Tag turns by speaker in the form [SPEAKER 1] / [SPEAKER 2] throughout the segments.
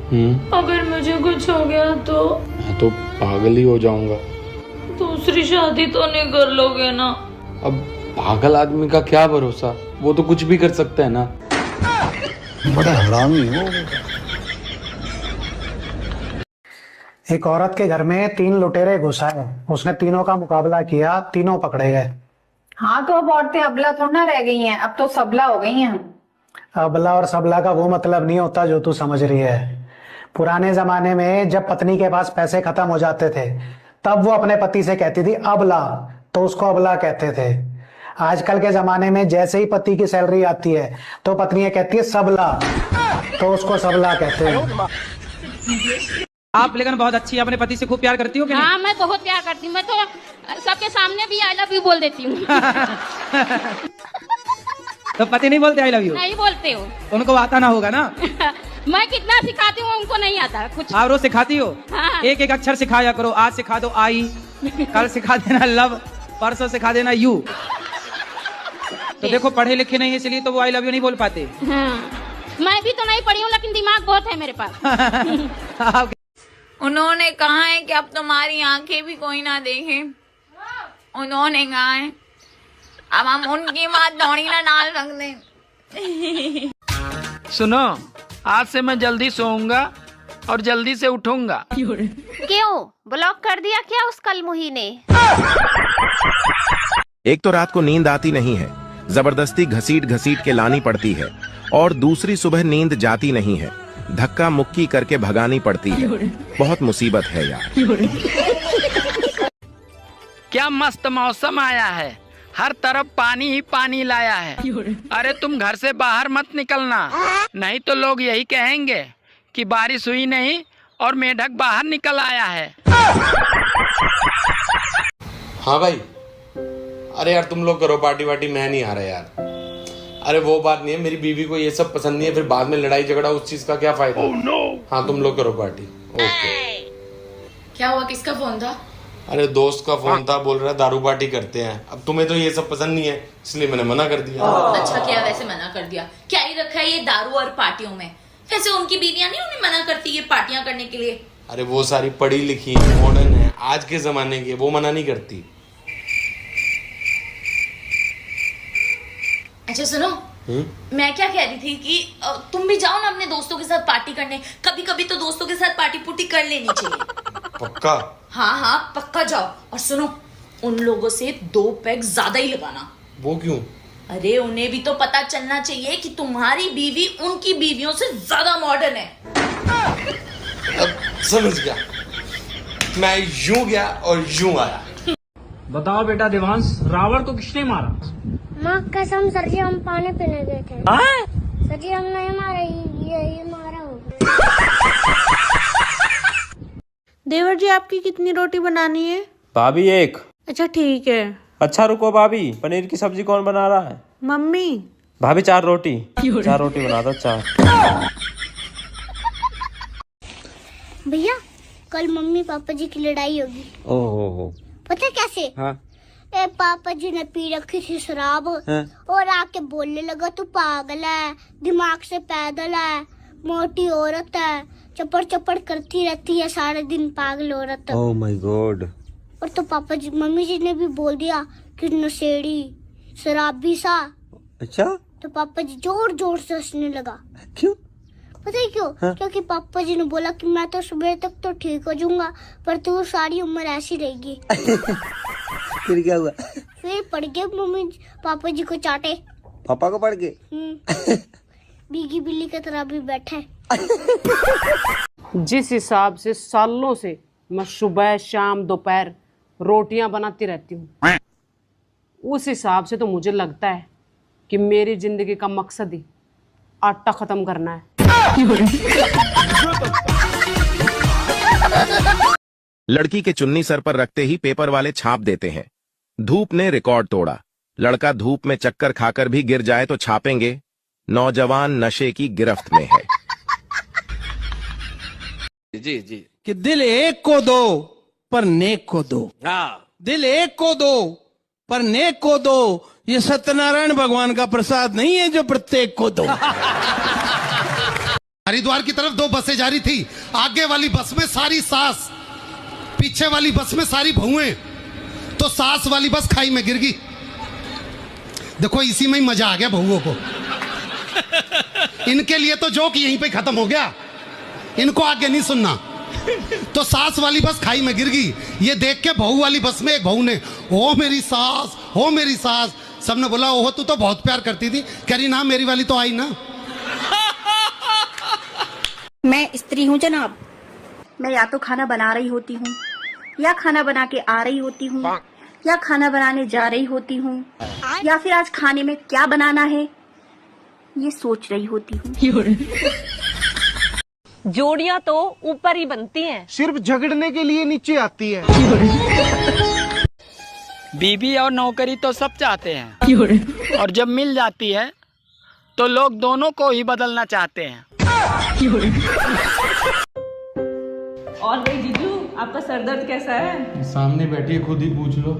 [SPEAKER 1] अगर मुझे कुछ हो गया तो
[SPEAKER 2] मैं तो पागल ही हो जाऊंगा।
[SPEAKER 1] दूसरी शादी तो नहीं कर लोगे ना?
[SPEAKER 2] अब पागल आदमी का क्या भरोसा, वो तो कुछ भी कर सकता है ना।
[SPEAKER 3] बड़ा हरामी हो।
[SPEAKER 4] एक औरत के घर में 3 लुटेरे घुस आए। उसने तीनों का मुकाबला किया, तीनों पकड़े गए।
[SPEAKER 5] हाँ तो अब औरतें अबला थोड़ा ना रह गई हैं, अब तो सबला हो गई हैं।
[SPEAKER 4] अबला और सबला का वो मतलब नहीं होता जो तू समझ रही है। पुराने जमाने में जब पत्नी के पास पैसे खत्म हो जाते थे तब वो अपने पति से कहती थी अबला, तो उसको अबला कहते थे। आजकल के जमाने में जैसे ही पति की सैलरी आती है तो पत्नियां कहती है सबला, तो उसको सबला कहते हैं।
[SPEAKER 6] आप लेकिन बहुत अच्छी, अपने पति से खूब प्यार करती हो कि नहीं?
[SPEAKER 7] हाँ मैं बहुत प्यार करती हूँ, मैं तो सबके सामने भी आई लव यू बोल देती हूँ।
[SPEAKER 6] तो पति नहीं बोलते आई लव यू?
[SPEAKER 7] नहीं बोलते हो?
[SPEAKER 6] उनको आता ना होगा ना।
[SPEAKER 7] मैं कितना सिखाती हूँ उनको नहीं आता कुछ।
[SPEAKER 6] आप रोज सिखाती हो?
[SPEAKER 7] हाँ।
[SPEAKER 6] एक एक अक्षर सिखाया करो। आज सिखा दो आई, कल सिखा देना लव, परसों सिखा देना यू। तो देखो पढ़े लिखे नहीं है इसलिए तो वो आई लव यू नहीं बोल पाते।
[SPEAKER 7] हाँ। मैं भी तो नहीं पढ़ी हूँ लेकिन दिमाग बहुत है मेरे पास।
[SPEAKER 8] उन्होंने कहा है कि अब तुम्हारी आंखें भी कोई ना देखे। उन्होंने कहा है अब हम उनकी बात दौड़ी ना डाल सकते।
[SPEAKER 9] सुनो, आज से मैं जल्दी सोऊंगा और जल्दी से उठूंगा।
[SPEAKER 10] क्यों ब्लॉक कर दिया क्या उस कलमुही ने?
[SPEAKER 11] एक तो रात को नींद आती नहीं है, जबरदस्ती घसीट घसीट के लानी पड़ती है, और दूसरी सुबह नींद जाती नहीं है, धक्का मुक्की करके भगानी पड़ती है। बहुत मुसीबत है यार।
[SPEAKER 9] क्या मस्त मौसम आया है, हर तरफ पानी ही पानी लाया है। अरे तुम घर से बाहर मत निकलना, नहीं तो लोग यही कहेंगे कि बारिश हुई नहीं और मेढक बाहर निकल आया है।
[SPEAKER 2] हाँ भाई, अरे यार तुम लोग करो पार्टी वार्टी, मैं नहीं आ रहा यार। अरे वो बात नहीं है, मेरी बीवी को ये सब पसंद नहीं है, फिर बाद में लड़ाई झगड़ा, उस चीज का क्या फायदा। हाँ तुम लोग करो पार्टी। ओके।
[SPEAKER 8] क्या हुआ, किसका फोन था?
[SPEAKER 2] अरे दोस्त का फोन था, बोल रहा दारू पार्टी करते हैं। अब तुम्हें तो ये सब पसंद नहीं है इसलिए मैंने मना कर दिया।
[SPEAKER 8] अच्छा किया, वैसे मना कर दिया। क्या ही रखा है ये दारू और पार्टियों में? वैसे उनकी बीवियां नहीं उन्हें मना करती ये पार्टियां करने के लिए?
[SPEAKER 2] अरे वो सारी पढ़ी लिखी मॉडर्न है, आज के जमाने की, वो मना नहीं करती।
[SPEAKER 8] अच्छा सुनो, मैं क्या कह रही थी कि तुम भी जाओ ना अपने दोस्तों के साथ पार्टी करने। कभी कभी तो दोस्तों के साथ पार्टी पुर्टी कर लेनी चाहिए।
[SPEAKER 2] पक्का?
[SPEAKER 8] हाँ हाँ पक्का जाओ। और सुनो, उन लोगों से 2 पैग ज्यादा ही लगाना।
[SPEAKER 2] वो क्यों?
[SPEAKER 8] अरे उन्हें भी तो पता चलना चाहिए कि तुम्हारी बीवी उनकी बीवियों से ज्यादा मॉडर्न है।
[SPEAKER 2] अब समझ गया, मैं यूं गया और यूं आया।
[SPEAKER 9] बताओ बेटा देवांश, रावण को किसने मारा?
[SPEAKER 10] माँ कसम सर जी, हम पानी पीने गए थे। सर जी हम नहीं मारे, ये मारा होगा।
[SPEAKER 1] देवर जी आपकी कितनी रोटी बनानी है?
[SPEAKER 12] भाभी 1।
[SPEAKER 1] अच्छा ठीक है।
[SPEAKER 12] अच्छा रुको भाभी, पनीर की सब्जी कौन बना रहा है?
[SPEAKER 1] मम्मी।
[SPEAKER 12] भाभी 4 रोटी। 4 रोटी बना दो, 4।
[SPEAKER 10] भैया कल मम्मी पापा जी की लड़ाई होगी।
[SPEAKER 12] ओहो।
[SPEAKER 10] पता कैसे?
[SPEAKER 12] हाँ।
[SPEAKER 10] पापा जी ने पी रखी थी शराब।
[SPEAKER 12] हाँ।
[SPEAKER 10] और आके बोलने लगा तू पागल है, दिमाग से पैदल है, मोटी औरत है, चपड़ चपड़ करती रहती है सारे दिन, पागल औरत।
[SPEAKER 12] Oh my God.
[SPEAKER 10] और तो पापा जी मम्मी जी ने भी बोल दिया कि नशेड़ी शराबी सा।
[SPEAKER 12] अच्छा।
[SPEAKER 10] तो पापा जी जोर जोर से हंसने लगा।
[SPEAKER 12] क्यों?
[SPEAKER 10] पता है क्यों? हाँ? क्योंकि पापा जी ने बोला कि मैं तो सुबह तक तो ठीक हो जाऊंगा पर तू सारी उम्र ऐसी रहेगी।
[SPEAKER 12] फिर क्या हुआ?
[SPEAKER 10] फिर पड़ गए मम्मी पापा जी को चाटे।
[SPEAKER 12] पापा को पड़ गए?
[SPEAKER 10] बीगी बिल्ली की तरह भी बैठे।
[SPEAKER 13] जिस हिसाब से सालों से मैं सुबह शाम दोपहर रोटियां बनाती रहती हूँ, उस हिसाब से तो मुझे लगता है कि मेरी जिंदगी का मकसद ही आटा खत्म करना है।
[SPEAKER 11] लड़की के चुन्नी सर पर रखते ही पेपर वाले छाप देते हैं। धूप ने रिकॉर्ड तोड़ा, लड़का धूप में चक्कर खाकर भी गिर जाए तो छापेंगे, नौजवान नशे की गिरफ्त में है।
[SPEAKER 9] जी जी।
[SPEAKER 14] कि दिल एक को दो पर नेक को दो।
[SPEAKER 9] हाँ।
[SPEAKER 14] दिल एक को दो पर नेक को दो, ये सत्यनारायण भगवान का प्रसाद नहीं है जो प्रत्येक को दो। हरिद्वार की तरफ 2 बसें जा रही थी। आगे वाली बस में सारी सास, पीछे वाली बस में सारी बहुएं। तो सास वाली बस खाई में गिर गई। देखो इसी में ही मजा आ गया बहुओं को। इनके लिए तो जोक यहीं पे खत्म हो गया, इनको आगे नहीं सुनना। तो सास वाली बस खाई में गिर गई। ये देख के बहू वाली बस में एक बहू ने, ओ मेरी सास, हो मेरी सास। सबने बोला ओहो तू तो बहुत प्यार करती थी। कह रही ना मेरी वाली तो आई ना।
[SPEAKER 10] मैं स्त्री हूँ जनाब। मैं या तो खाना बना रही होती हूँ, या खाना बना के आ रही होती हूँ, या खाना बनाने जा रही होती हूँ, या फिर आज खाने में क्या बनाना है ये सोच रही होती हूँ।
[SPEAKER 15] जोड़ियां तो ऊपर ही बनती हैं,
[SPEAKER 16] सिर्फ झगड़ने के लिए नीचे आती है।
[SPEAKER 9] बीवी और नौकरी तो सब चाहते हैं, और जब मिल जाती है तो लोग दोनों को ही बदलना चाहते हैं।
[SPEAKER 15] और भाई जीजू, आपका सर दर्द कैसा है?
[SPEAKER 2] सामने बैठिए, खुद ही पूछ लो।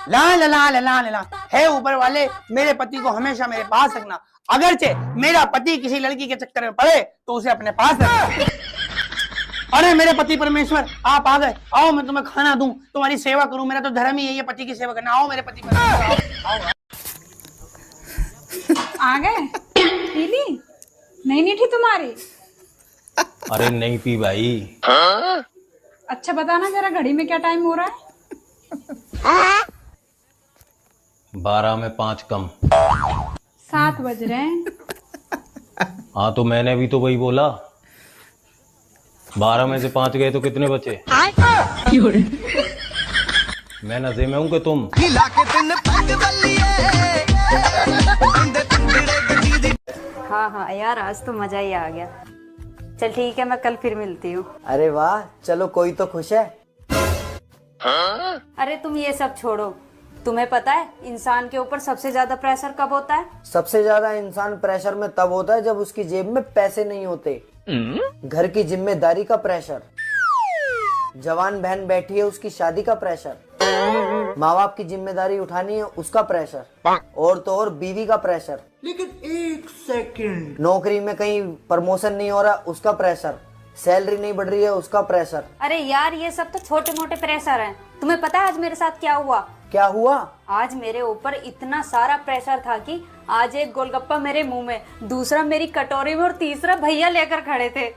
[SPEAKER 17] ला ला ला ला ला ला है ऊपर वाले, मेरे पति को हमेशा मेरे पास रखना। अगरचे मेरा पति किसी लड़की के चक्कर में पड़े तो उसे अपने पास रखना। अरे मेरे पति परमेश्वर, आप आ गए, आओ मैं तुम्हें खाना दूं, तुम्हारी सेवा करूं। मेरा तो धर्म ही है ये पति की सेवा करना। आओ मेरे पति परमेश्वर,
[SPEAKER 5] आ गए। पीली नहीं थी तुम्हारी?
[SPEAKER 18] अरे नहीं पी भाई।
[SPEAKER 5] अच्छा बताना जरा, घड़ी में क्या टाइम हो रहा है?
[SPEAKER 18] 12 में 5 कम।
[SPEAKER 5] 7 बज रहे हैं।
[SPEAKER 18] हाँ तो मैंने भी तो वही बोला। 12 में से 5 गए तो कितने बचे? मैं नशे में हूँ कि तुम?
[SPEAKER 19] हाँ हाँ यार, आज तो मजा ही आ गया। चल ठीक है, मैं कल फिर मिलती हूँ।
[SPEAKER 12] अरे वाह, चलो कोई तो खुश है।
[SPEAKER 19] अरे तुम ये सब छोड़ो, तुम्हें पता है इंसान के ऊपर सबसे ज्यादा प्रेशर कब होता है?
[SPEAKER 12] सबसे ज्यादा इंसान प्रेशर में तब होता है जब उसकी जेब में पैसे नहीं होते। घर की जिम्मेदारी का प्रेशर, जवान बहन बैठी है उसकी शादी का प्रेशर, माँ बाप की जिम्मेदारी उठानी है उसका प्रेशर, और तो और बीवी का प्रेशर।
[SPEAKER 16] लेकिन 1 सेकंड,
[SPEAKER 12] नौकरी में कहीं प्रमोशन नहीं हो रहा उसका प्रेशर, सैलरी नहीं बढ़ रही है उसका प्रेशर।
[SPEAKER 19] अरे यार ये सब तो छोटे मोटे प्रेशर हैं। तुम्हें पता है आज मेरे साथ क्या हुआ?
[SPEAKER 12] क्या हुआ?
[SPEAKER 19] आज मेरे ऊपर इतना सारा प्रेशर था कि आज एक गोलगप्पा मेरे मुंह में, दूसरा मेरी कटोरी में, और तीसरा भैया लेकर खड़े थे।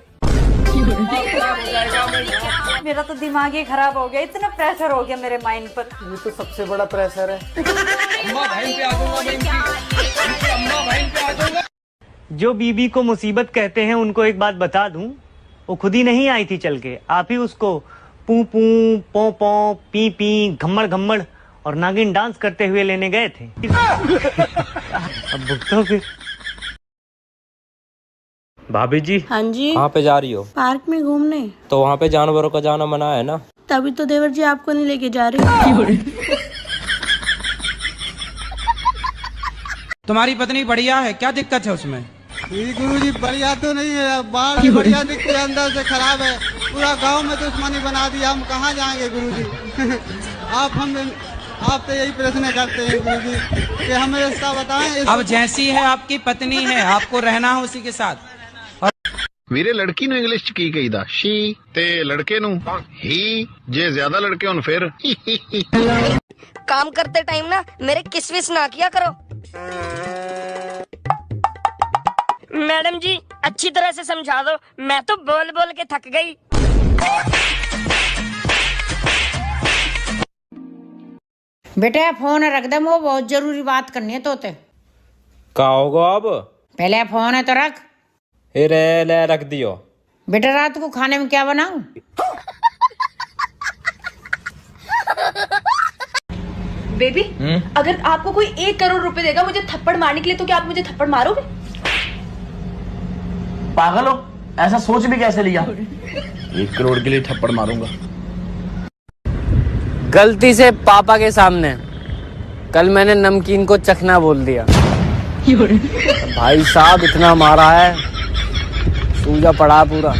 [SPEAKER 19] मेरा तो दिमाग ही खराब हो गया, इतना प्रेशर हो गया मेरे माइंड पर।
[SPEAKER 12] ये तो सबसे बड़ा प्रेशर है।
[SPEAKER 20] जो बीबी को मुसीबत कहते हैं उनको एक बात बता दूं, वो खुद ही नहीं आई थी चल के, आप ही उसको पू पू पो पो पी पी घम्मड़ घम्मड़ और नागिन डांस करते हुए लेने गए थे। अब भुगतो फिर।
[SPEAKER 21] भाभी जी।
[SPEAKER 1] हाँ जी।
[SPEAKER 21] कहाँ पे जा रही हो?
[SPEAKER 1] पार्क में घूमने।
[SPEAKER 21] तो वहाँ पे जानवरों का जाना मना है ना?
[SPEAKER 1] तभी तो देवर जी आपको नहीं लेके जा रहे।
[SPEAKER 6] तुम्हारी पत्नी बढ़िया है, क्या दिक्कत है उसमें?
[SPEAKER 16] गुरुजी बढ़िया तो नहीं है, बाहर से बढ़िया दिखती है, अंदर से खराब है। पूरा गांव में दुश्मनी बना दिया, हम कहाँ जाएंगे गुरुजी? आप तो यही प्रश्न करते हैं गुरुजी कि हमें रास्ता बताएं।
[SPEAKER 6] अब जैसी है आपकी पत्नी है, आपको रहना है उसी के साथ।
[SPEAKER 22] ਵੀਰੇ ਲੜਕੀ ਨੂੰ ਇੰਗਲਿਸ਼ ਚ ਕੀ ਕਹੀਦਾ? ਸ਼ੀ ਤੇ ਲੜਕੇ ਨੂੰ ਹੀ। ਜੇ ਜ਼ਿਆਦਾ ਲੜਕੇ ਹੋਣ ਫਿਰ
[SPEAKER 10] काम करते टाइम ना मेरे किसविस ना किया करो। मैडम जी अच्छी तरह से समझा दो, मैं तो बोल बोल के थक गई।
[SPEAKER 23] बेटा फोन रख दे, वो बहुत जरूरी बात करनी है तोते।
[SPEAKER 21] कहाँ होगा अब?
[SPEAKER 23] पहले फोन है तो रख।
[SPEAKER 21] ले रख दियो।
[SPEAKER 23] बेटा रात को खाने में क्या बनाऊं?
[SPEAKER 5] बेबी, अगर आपको कोई 1 करोड़ रुपए देगा मुझे थप्पड़ मारने के लिए, तो क्या आप मुझे थप्पड़ मारोगे?
[SPEAKER 17] पागल हो, ऐसा सोच भी कैसे लिया?
[SPEAKER 21] 1 करोड़ के लिए थप्पड़ मारूंगा।
[SPEAKER 9] गलती से पापा के सामने कल मैंने नमकीन को चखना बोल दिया। भाई साहब इतना मारा है, सूजा पड़ा पूरा।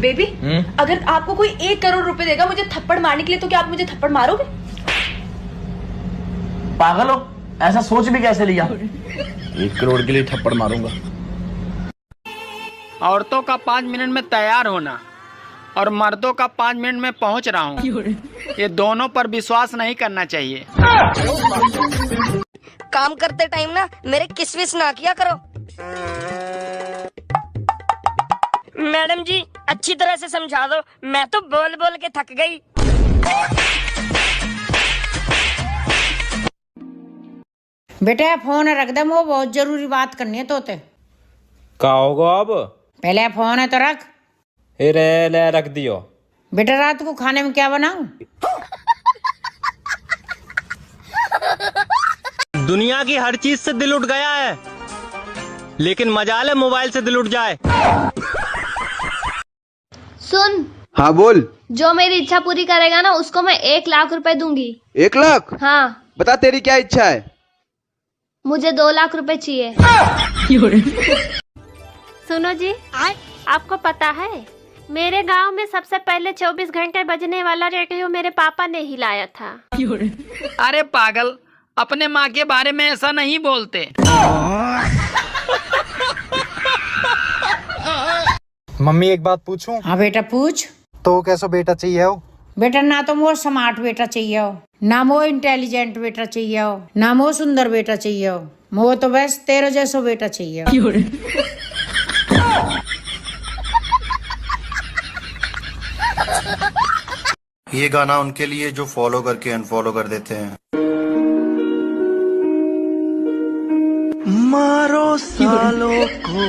[SPEAKER 5] बेबी, अगर आपको कोई 1 करोड़ रुपए देगा मुझे थप्पड़ मारने के लिए, तो क्या आप मुझे थप्पड़ मारोगे?
[SPEAKER 17] पागल हो, ऐसा सोच भी कैसे लिया?
[SPEAKER 21] 1 करोड़ के लिए थप्पड़ मारूंगा।
[SPEAKER 9] औरतों का 5 मिनट में तैयार होना और मर्दों का 5 मिनट में पहुंच रहा हूँ, ये दोनों पर विश्वास नहीं करना चाहिए।
[SPEAKER 3] काम करते टाइम ना मेरे किसविस ना किया करो। मैडम जी अच्छी तरह से समझा दो, मैं तो बोल बोल के थक गई।
[SPEAKER 23] बेटा फोन रख दे, वो बहुत जरूरी बात करनी है तोते।
[SPEAKER 21] का होगा अब?
[SPEAKER 23] पहले फोन है तो रख।
[SPEAKER 21] ले रख दियो।
[SPEAKER 23] बेटा रात को खाने में क्या बनाऊं?
[SPEAKER 21] दुनिया की हर चीज से दिल उठ गया है, लेकिन मजाल है मोबाइल से दिल उठ जाए।
[SPEAKER 4] सुन।
[SPEAKER 7] हाँ बोल।
[SPEAKER 4] जो मेरी इच्छा पूरी करेगा ना उसको मैं 1 लाख रुपए दूंगी।
[SPEAKER 7] 1 लाख?
[SPEAKER 4] हाँ।
[SPEAKER 7] बता तेरी क्या इच्छा है?
[SPEAKER 4] मुझे 2 लाख रुपए चाहिए। सुनो जी, आपको पता है मेरे गांव में सबसे पहले 24 घंटे बजने वाला रेडियो मेरे पापा ने ही लाया था।
[SPEAKER 9] अरे पागल, अपने माँ के बारे में ऐसा नहीं बोलते।
[SPEAKER 24] मम्मी एक बात पूछूं?
[SPEAKER 23] हाँ बेटा पूछ।
[SPEAKER 24] तो कैसा बेटा चाहिए हो?
[SPEAKER 23] बेटा ना तो वो स्मार्ट बेटा चाहिए हो, ना वो इंटेलिजेंट बेटा चाहिए हो, ना वो सुंदर बेटा चाहिए हो, वो तो बस तेरे जैसा बेटा चाहिए हो।
[SPEAKER 25] ये गाना उनके लिए जो फॉलो करके अनफॉलो कर देते हैं।
[SPEAKER 17] मारो सालों को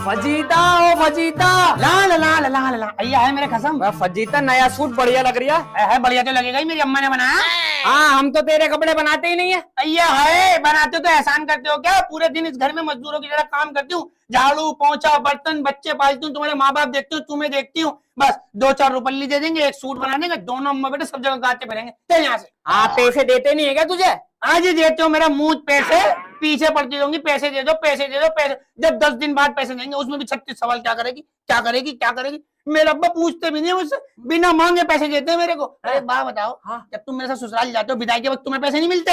[SPEAKER 17] फजीता, ओ फजीता, ला ला ला ला ला ला, अय्या है मेरे कसम।
[SPEAKER 9] फजीता नया सूट बढ़िया लग रहा
[SPEAKER 17] है। बढ़िया तो लगेगा ही, मेरी अम्मा ने बनाया।
[SPEAKER 9] हाँ, हम तो तेरे कपड़े बनाते ही नहीं है।
[SPEAKER 17] अय्या है, बनाते हो तो एहसान करते हो क्या? पूरे दिन इस घर में मजदूरों की तरह काम करती हूँ, झाड़ू पोंछा बर्तन बच्चे पालती हूँ, तुम्हारे माँ बाप देखती हूँ, तुम्हें देखती हूँ, बस 2-4 रुपये दे देंगे, एक सूट बनाने का, दोनों अम्मा बेटे सब जगह गाते फिरेंगे। चल यहाँ से।
[SPEAKER 9] हाँ, पैसे देते नहीं है क्या तुझे?
[SPEAKER 17] आज ही देते हो, मेरा मुंह पैसे पीछे पड़ती रहूंगी, पैसे दे दो पैसे दे दो पैसे। जब 10 दिन बाद पैसे देंगे उसमें भी 36 सवाल, क्या करेगी क्या करेगी क्या करेगी। मेरे अब्बा पूछते भी नहीं मुझसे, बिना मांगे पैसे देते हैं मेरे को। अरे बात बताओ, जब तुम मेरे साथ ससुराल जाते हो विदाई के वक्त तुम्हें पैसे नहीं मिलते?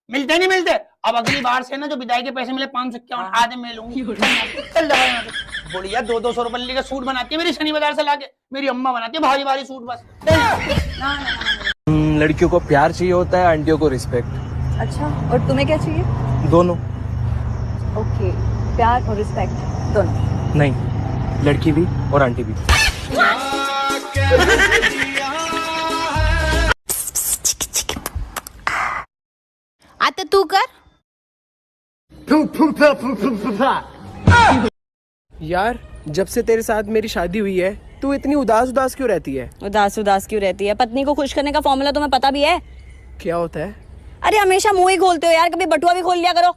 [SPEAKER 17] मिलते नहीं मिलते? अब अगली बार से ना जो विदाई के पैसे मिले 551 आधे मैं लूंगी। चल दबा बोलिया 200-200 रुपये का सूट बनाती है मेरी शनि बाजार से लाके, मेरी अम्मा बनाती है भारी भारी सूट। बस
[SPEAKER 21] लड़कियों को प्यार चाहिए होता है, आंटियों को रिस्पेक्ट।
[SPEAKER 5] अच्छा, और तुम्हें क्या चाहिए?
[SPEAKER 21] दोनों।
[SPEAKER 5] ओके, प्यार और रिस्पेक्ट दोनों?
[SPEAKER 21] नहीं, लड़की भी और आंटी भी।
[SPEAKER 8] आता तू कर।
[SPEAKER 26] यार, जब से तेरे साथ मेरी शादी हुई है तू इतनी उदास उदास क्यों रहती है?
[SPEAKER 19] उदास क्यों रहती है? पत्नी को खुश करने का फॉर्मूला तुम्हें पता भी है?
[SPEAKER 26] क्या होता है?
[SPEAKER 19] अरे हमेशा मुंह ही खोलते हो यार, कभी बटुआ भी खोल लिया करो।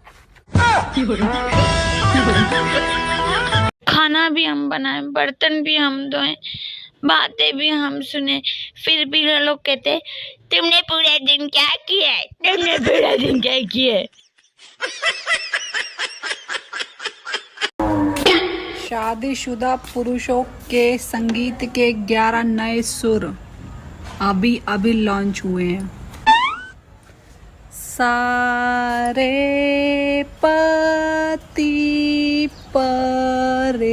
[SPEAKER 8] खाना भी हम बनाए, बर्तन भी हम धोए, बातें भी हम सुने, फिर भी लोग कहते तुमने पूरे दिन क्या किया है, तुमने पूरा दिन क्या किया है।
[SPEAKER 27] शादीशुदा पुरुषों के संगीत के 11 नए सुर अभी लॉन्च हुए हैं। सारे पति परेशान